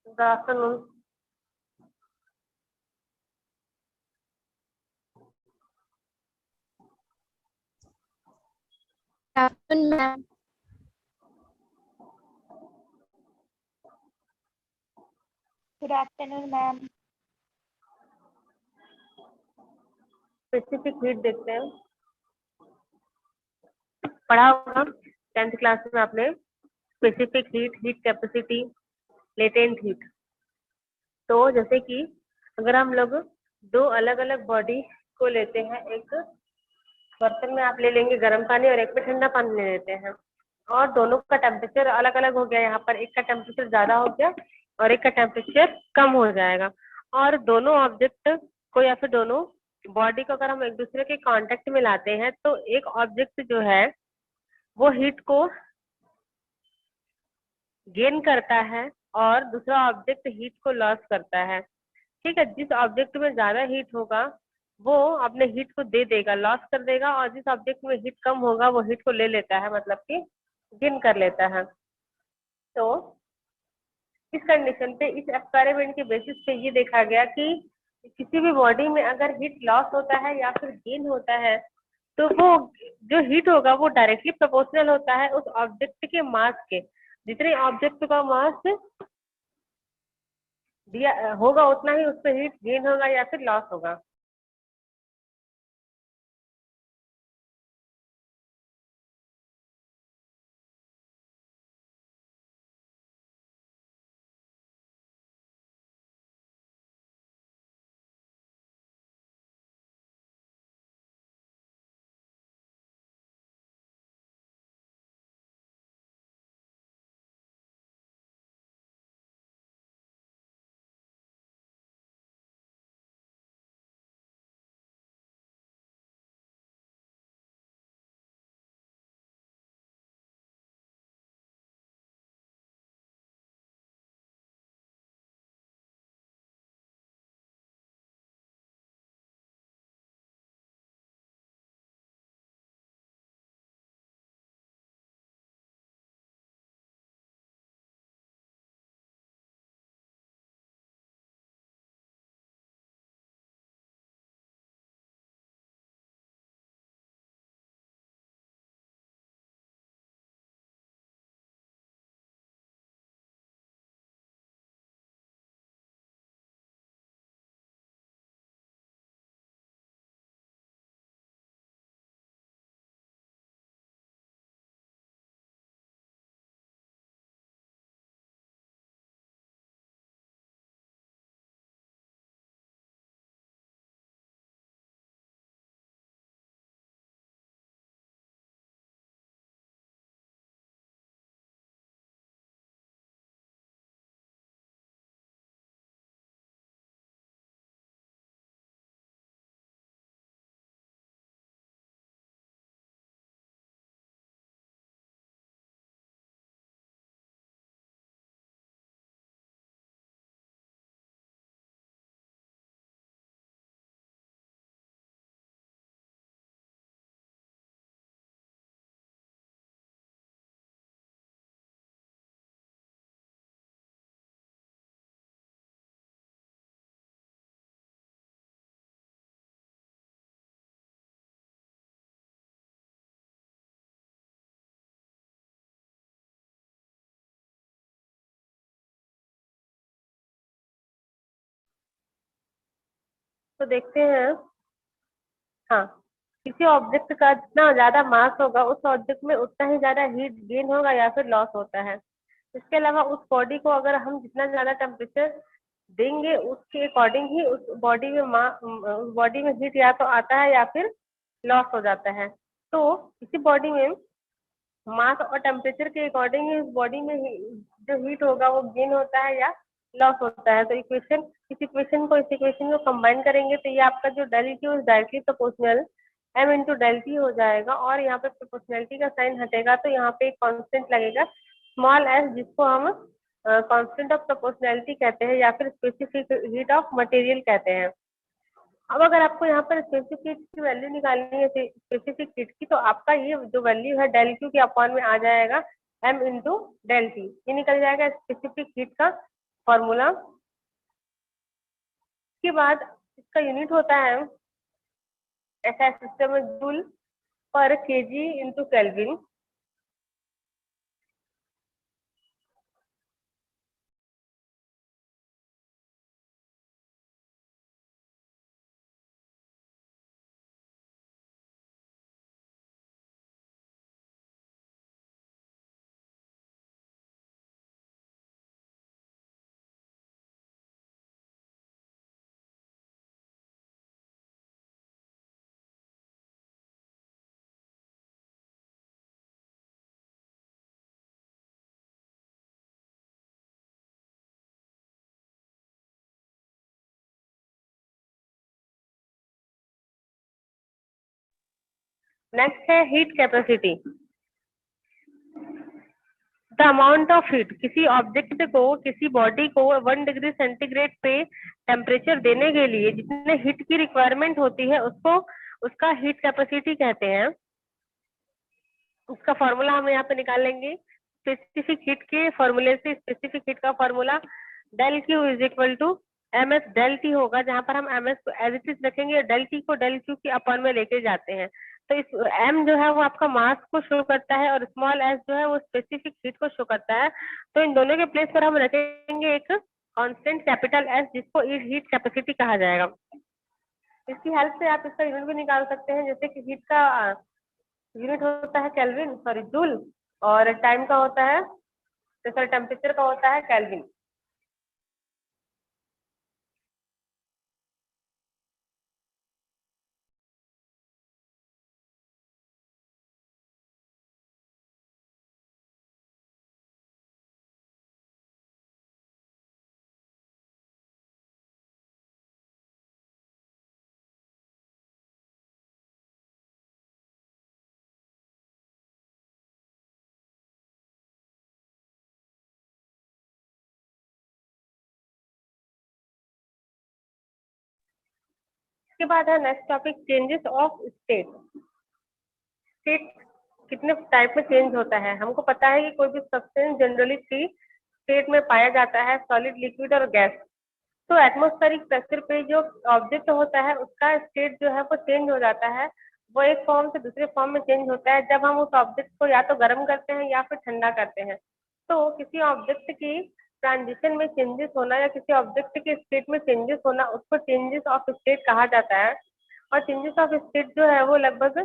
Good afternoon. Afternoon, ma'am. Good afternoon, ma'am. Specific heat देखते हैं। पढ़ा होगा 10th क्लास में आपने specific heat, heat capacity, latent heat. तो जैसे कि अगर हम लोग दो अलग अलग बॉडी को लेते हैं, एक बर्तन में आप ले लेंगे गर्म पानी और एक में ठंडा पानी ले लेते हैं, और दोनों का टेम्परेचर अलग अलग हो गया। यहाँ पर एक का टेम्परेचर ज्यादा हो गया और एक का टेम्परेचर कम हो जाएगा। और दोनों ऑब्जेक्ट को या फिर दोनों बॉडी को अगर हम एक दूसरे के कांटेक्ट में लाते हैं तो एक ऑब्जेक्ट जो है वो हीट को गेन करता है और दूसरा ऑब्जेक्ट हीट को लॉस करता है। ठीक है, जिस ऑब्जेक्ट में ज्यादा हीट होगा वो अपने हीट को दे देगा, लॉस कर देगा, और जिस ऑब्जेक्ट में हीट कम होगा वो हीट को ले लेता है, मतलब कि गेन कर लेता है। तो इस कंडीशन पे, इस एक्सपेरिमेंट के बेसिस पे ये देखा गया कि किसी भी बॉडी में अगर हीट लॉस होता है या फिर गेन होता है तो वो जो हीट होगा वो डायरेक्टली प्रोपोर्शनल होता है उस ऑब्जेक्ट के मास के। जितने ऑब्जेक्ट का मास दिया होगा उतना ही उस पर हीट गेन होगा या फिर लॉस होगा। तो देखते हैं। हाँ, किसी ऑब्जेक्ट का जितना ज्यादा मास होगा उस ऑब्जेक्ट में उतना ही ज्यादा हीट गेन होगा या फिर लॉस होता है। इसके अलावा उस बॉडी को अगर हम जितना ज्यादा टेम्परेचर देंगे उसके अकॉर्डिंग ही उस बॉडी में हीट या तो आता है या फिर लॉस हो जाता है। तो किसी बॉडी में मास और टेम्परेचर के अकॉर्डिंग ही उस बॉडी में जो हीट होगा वो गेन होता है या लॉस होता है। तो इस इक्वेशन को कंबाइन करेंगे तो ये आपका जो del Q is directly proportional M into del T हो जाएगा, और यहाँ पे प्रोपोर्शनलिटी का साइन हटेगा तो यहाँ पे एक कांस्टेंट लगेगा स्मॉल एस, जिसको हम कांस्टेंट ऑफ प्रोपोर्शनलिटी कहते हैं या फिर स्पेसिफिक हीट ऑफ मटेरियल कहते हैं। अब अगर आपको यहाँ पर स्पेसिफिक हीट की वैल्यू निकालनी है स्पेसिफिक हीट की, तो आपका ये जो वैल्यू है डेल क्यू के अपॉन में आ जाएगा एम इंटू डेल टी, ये निकल जाएगा स्पेसिफिक हीट का फॉर्मूला। उसके बाद इसका यूनिट होता है ऐसा सिस्टम में जूल पर केजी इंटू केल्विन। नेक्स्ट है heat capacity. The amount of heat, किसी ऑब्जेक्ट को, किसी बॉडी को 1 डिग्री सेंटीग्रेड पे टेम्परेचर देने के लिए जितने हीट की रिक्वायरमेंट होती है उसको उसका हीट कैपेसिटी कहते हैं। उसका फॉर्मूला हम यहाँ पे निकाल लेंगे। स्पेसिफिक हीट के फॉर्मूले से स्पेसिफिक हीट का formula del Q is equal to M S del T होगा, जहां पर हम एम एस को एज इट इज रखेंगे, डेल टी को डेल क्यू की अपॉन में लेके जाते हैं। तो इस एम जो है वो आपका मास को शो करता है और स्मॉल एस जो है वो स्पेसिफिक हीट को शो करता है। तो इन दोनों के प्लेस पर हम रखेंगे एक कांस्टेंट कैपिटल एस, जिसको हीट कैपेसिटी कहा जाएगा। इसकी हेल्प से आप इसका यूनिट भी निकाल सकते हैं, जैसे कि हीट का यूनिट होता है केल्विन, सॉरी जूल, और टाइम का होता है, सॉरी टेम्परेचर का होता है केल्विन। इसके बाद है next topic changes of state. State कितने टाइप में चेंज होता है। हमको पता है कि कोई भी सब्सटेंस जनरली 3 स्टेट में पाया जाता है, सॉलिड, लिक्विड और गैस। तो एटमॉस्फेरिक प्रेशर पे जो ऑब्जेक्ट होता है उसका स्टेट जो है वो चेंज हो जाता है। वो एक फॉर्म से दूसरे फॉर्म में चेंज होता है जब हम उस ऑब्जेक्ट को या तो गर्म करते हैं या फिर ठंडा करते हैं। तो किसी ऑब्जेक्ट की ट्रांजिशन में चेंजेस होना या किसी ऑब्जेक्ट के स्टेट में चेंजेस होना, उसको चेंजेस ऑफ स्टेट कहा जाता है। और चेंजेस ऑफ स्टेट जो है वो लगभग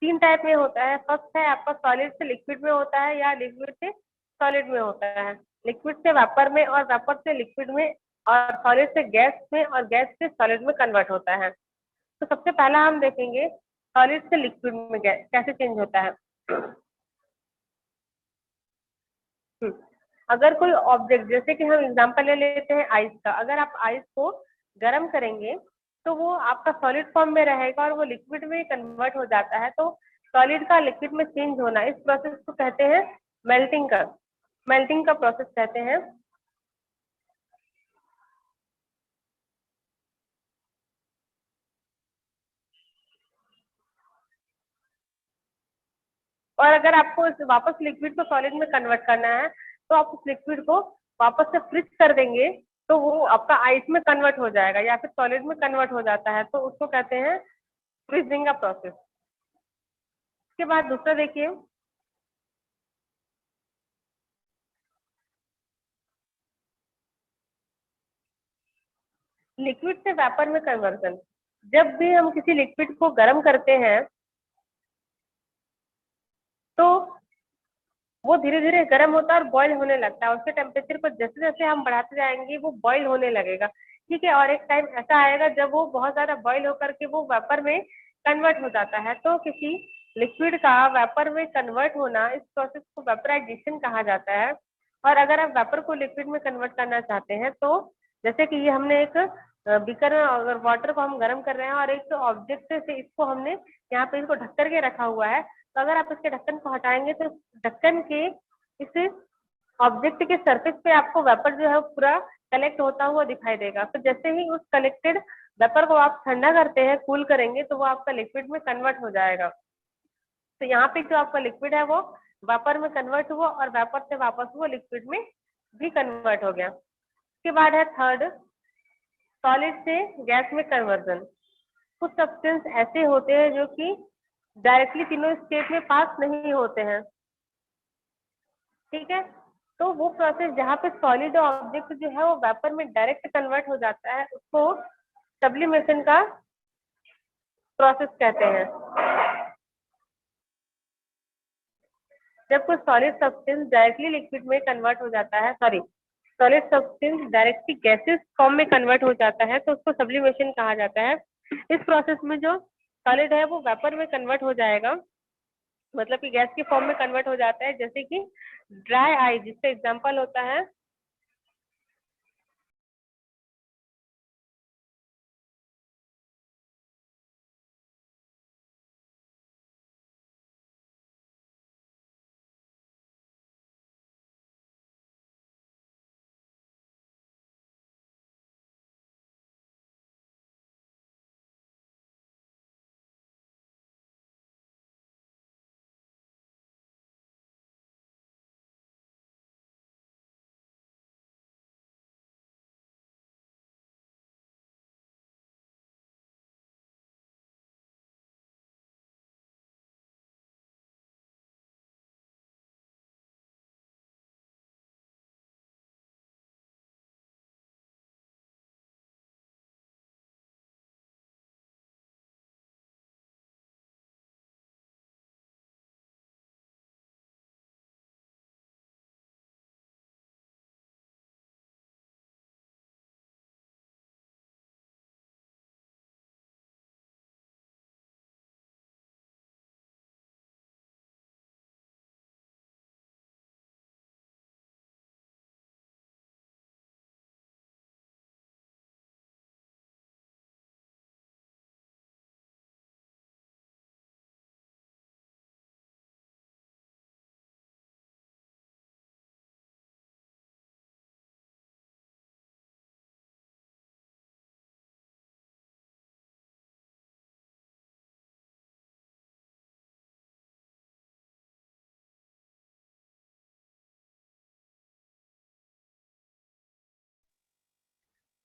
3 टाइप में होता है। फर्स्ट है आपका सॉलिड से लिक्विड में होता है या लिक्विड से सॉलिड में होता है, लिक्विड से वेपर में और वेपर से लिक्विड में, और सॉलिड से गैस में और गैस से सॉलिड में कन्वर्ट होता है। तो सबसे पहला हम देखेंगे सॉलिड से लिक्विड में कैसे चेंज होता है। अगर कोई ऑब्जेक्ट, जैसे कि हम एग्जांपल ले लेते हैं आइस का, अगर आप आइस को गर्म करेंगे तो वो आपका सॉलिड फॉर्म में रहेगा और वो लिक्विड में कन्वर्ट हो जाता है। तो सॉलिड का लिक्विड में चेंज होना, इस प्रोसेस को कहते हैं मेल्टिंग का प्रोसेस कहते हैं। और अगर आपको वापस लिक्विड को सॉलिड में कन्वर्ट करना है तो आप उस लिक्विड को वापस से फ्रीज कर देंगे तो वो आपका आइस में कन्वर्ट हो जाएगा या फिर सॉलिड में कन्वर्ट हो जाता है। तो उसको कहते हैं फ्रीजिंग का प्रोसेस। उसके बाद दूसरा देखिए, लिक्विड से वेपर में कन्वर्जन। जब भी हम किसी लिक्विड को गर्म करते हैं तो वो धीरे धीरे गर्म होता है और बॉयल होने लगता है। उसके टेम्परेचर को जैसे जैसे हम बढ़ाते जाएंगे वो बॉयल होने लगेगा, ठीक है। और एक टाइम ऐसा आएगा जब वो बहुत ज्यादा बॉयल होकर के वो वेपर में कन्वर्ट हो जाता है। तो किसी लिक्विड का वेपर में कन्वर्ट होना, इस प्रोसेस को वेपराइजेशन कहा जाता है। और अगर आप वेपर को लिक्विड में कन्वर्ट करना चाहते हैं तो जैसे कि ये हमने एक बीकर में अगर वाटर को हम गर्म कर रहे हैं और एक ऑब्जेक्ट से इसको हमने यहाँ पे इसको ढक करके रखा हुआ है, तो अगर आप इसके ढक्कन को हटाएंगे तो ढक्कन के इस ऑब्जेक्ट के सरफेस पे आपको वेपर जो है पूरा कलेक्ट होता हुआ दिखाई देगा। तो जैसे ही उस कलेक्टेड वेपर को आप ठंडा करते हैं, कूल करेंगे, तो वो आपका लिक्विड में कन्वर्ट हो जाएगा। तो यहाँ पे जो आपका लिक्विड है वो वेपर में कन्वर्ट हुआ और वेपर से वापस वो लिक्विड में भी कन्वर्ट हो गया। उसके बाद है थर्ड, सॉलिड से गैस में कन्वर्जन। कुछ सब्सटेंस ऐसे होते हैं जो कि डायरेक्टली तीनों स्टेट में पास नहीं होते हैं, ठीक है। तो वो प्रोसेस जहाँ पे सॉलिड ऑब्जेक्ट जो है वो वेपर में डायरेक्ट कन्वर्ट हो जाता है, उसको सब्लिमेशन का प्रोसेस कहते हैं। जब कोई सॉलिड सब्सटेंस डायरेक्टली लिक्विड में कन्वर्ट हो जाता है, sorry, solid substance directly gases form में कन्वर्ट हो जाता है, तो उसको सब्लिमेशन कहा जाता है। इस प्रोसेस में जो सॉलिड है वो वेपर में कन्वर्ट हो जाएगा, मतलब कि गैस के फॉर्म में कन्वर्ट हो जाता है, जैसे कि ड्राई आइस, जिसका एग्जांपल होता है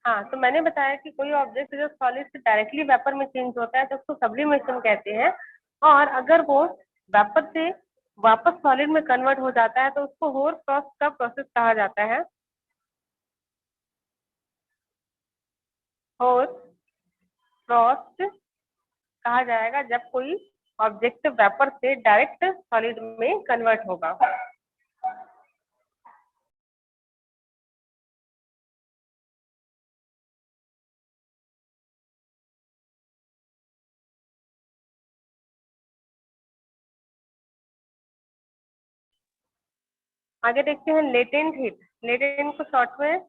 हाँ, तो मैंने बताया कि कोई ऑब्जेक्ट जो सॉलिड से डायरेक्टली वेपर में चेंज होता है तो उसको सब्लिमेशन कहते हैं, और अगर वो वेपर से वापस सॉलिड में कन्वर्ट हो जाता है तो उसको होर फ्रॉस्ट का प्रोसेस कहा जाता है। होर फ्रॉस्ट कहा जाएगा जब कोई ऑब्जेक्ट वेपर से डायरेक्ट सॉलिड में कन्वर्ट होगा। आगे देखते हैं लेटेंट हीट। लेटेंट को शॉर्ट में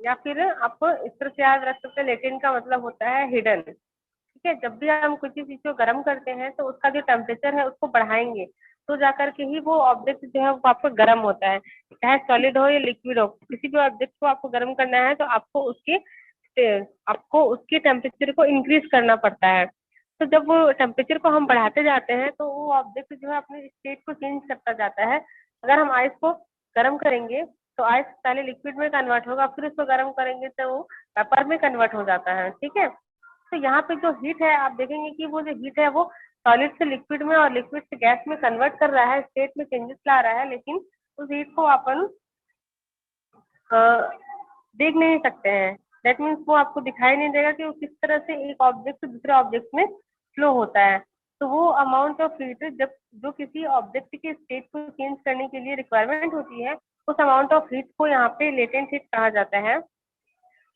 या फिर आपको इस तरह से याद रख सकते हैं, लेटेंट का मतलब होता है हिडन, ठीक है। जब भी हम किसी चीज को गर्म करते हैं तो उसका जो टेम्परेचर है उसको बढ़ाएंगे, तो जाकर के ही वो ऑब्जेक्ट जो है वो आपको गर्म होता है। चाहे सॉलिड हो या लिक्विड हो, किसी भी ऑब्जेक्ट को आपको गर्म करना है तो आपको उसके टेम्परेचर को इंक्रीज करना पड़ता है। तो जब वो टेम्परेचर को हम बढ़ाते जाते हैं तो वो ऑब्जेक्ट जो है अपने स्टेट को चेंज करता जाता है। अगर हम आइस को गर्म करेंगे तो आइस पहले लिक्विड में कन्वर्ट होगा, फिर उसको गर्म करेंगे तो वो वेपर में कन्वर्ट हो जाता है, ठीक है। तो यहाँ पे जो हीट है आप देखेंगे कि वो जो हीट है वो सॉलिड से लिक्विड में और लिक्विड से गैस में कन्वर्ट कर रहा है, स्टेट में चेंजेस ला रहा है, लेकिन उस हीट को अपन अ, देख नहीं सकते हैं। दैट मीन्स वो आपको दिखाई नहीं देगा कि वो किस तरह से एक ऑब्जेक्ट से दूसरे ऑब्जेक्ट में फ्लो होता है। तो वो अमाउंट ऑफ हीट जब जो किसी ऑब्जेक्ट के स्टेट को चेंज करने के लिए रिक्वायरमेंट होती है, उस अमाउंट ऑफ हीट को यहाँ पे लेटेंट हीट कहा जाता है,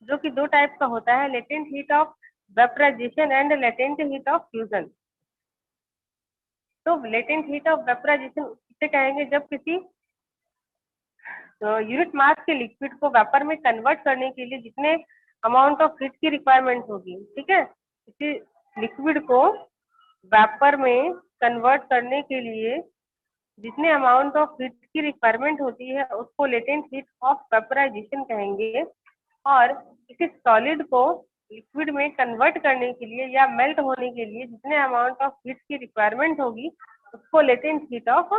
जो कि दो टाइप का होता है, latent heat of vaporisation and latent heat of fusion. तो लेटेंट हीट ऑफ वेपराइजेशन इसे कहेंगे जब किसी यूनिट मास के लिक्विड को वेपर में कन्वर्ट करने के लिए जितने अमाउंट ऑफ हीट की रिक्वायरमेंट होगी, ठीक है, किसी लिक्विड को वेपर में कन्वर्ट करने के लिए जितने अमाउंट ऑफ हीट की रिक्वायरमेंट होती है उसको लेटेंट हीट ऑफ वेपराइजेशन कहेंगे। और किसी सॉलिड को लिक्विड में कन्वर्ट करने के लिए या मेल्ट होने के लिए जितने अमाउंट ऑफ हीट की रिक्वायरमेंट होगी उसको लेटेंट हीट ऑफ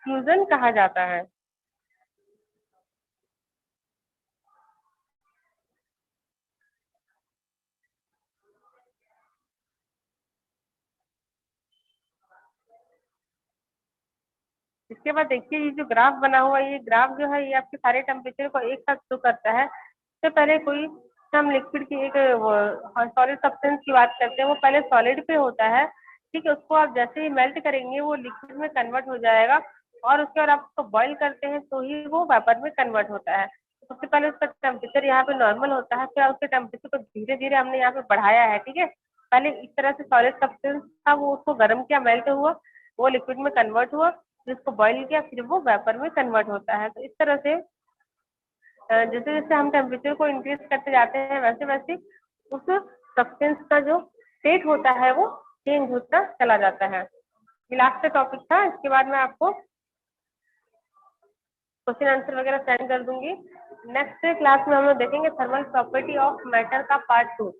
फ्यूजन कहा जाता है। इसके बाद देखिए ये जो ग्राफ बना हुआ है, ये ग्राफ जो है ये आपके सारे टेम्परेचर को एक साथ शो करता है। इससे पहले कोई हम लिक्विड की एक सॉलिड सब्सटेंस की बात करते हैं, वो पहले सॉलिड पे होता है, ठीक है। उसको आप जैसे ही मेल्ट करेंगे वो लिक्विड में कन्वर्ट हो जाएगा, और उसके बाद आप उसको बॉईल करते हैं तो ही वो वेपर में कन्वर्ट होता है। सबसे पहले उसका टेम्परेचर यहाँ पे नॉर्मल होता है, फिर उसके टेम्परेचर को धीरे धीरे हमने यहाँ पे बढ़ाया है, ठीक है। पहले इस तरह से सॉलिड सब्सटेंस था, वो उसको गर्म किया, मेल्ट हुआ, वो लिक्विड में कन्वर्ट हुआ, फिर उसको बॉईल किया, फिर वो वेपर में कन्वर्ट होता है। तो इस तरह से जैसे जैसे हम टेम्परेचर को इंक्रीज करते जाते हैं, वैसे वैसे उस सब्सटेंस का जो स्टेट होता है वो चेंज होता चला जाता है। ये लास्ट का टॉपिक था, इसके बाद मैं आपको क्वेश्चन आंसर वगैरह सेंड कर दूंगी। नेक्स्ट क्लास में हम लोग देखेंगे थर्मल प्रॉपर्टी ऑफ मैटर का पार्ट 2।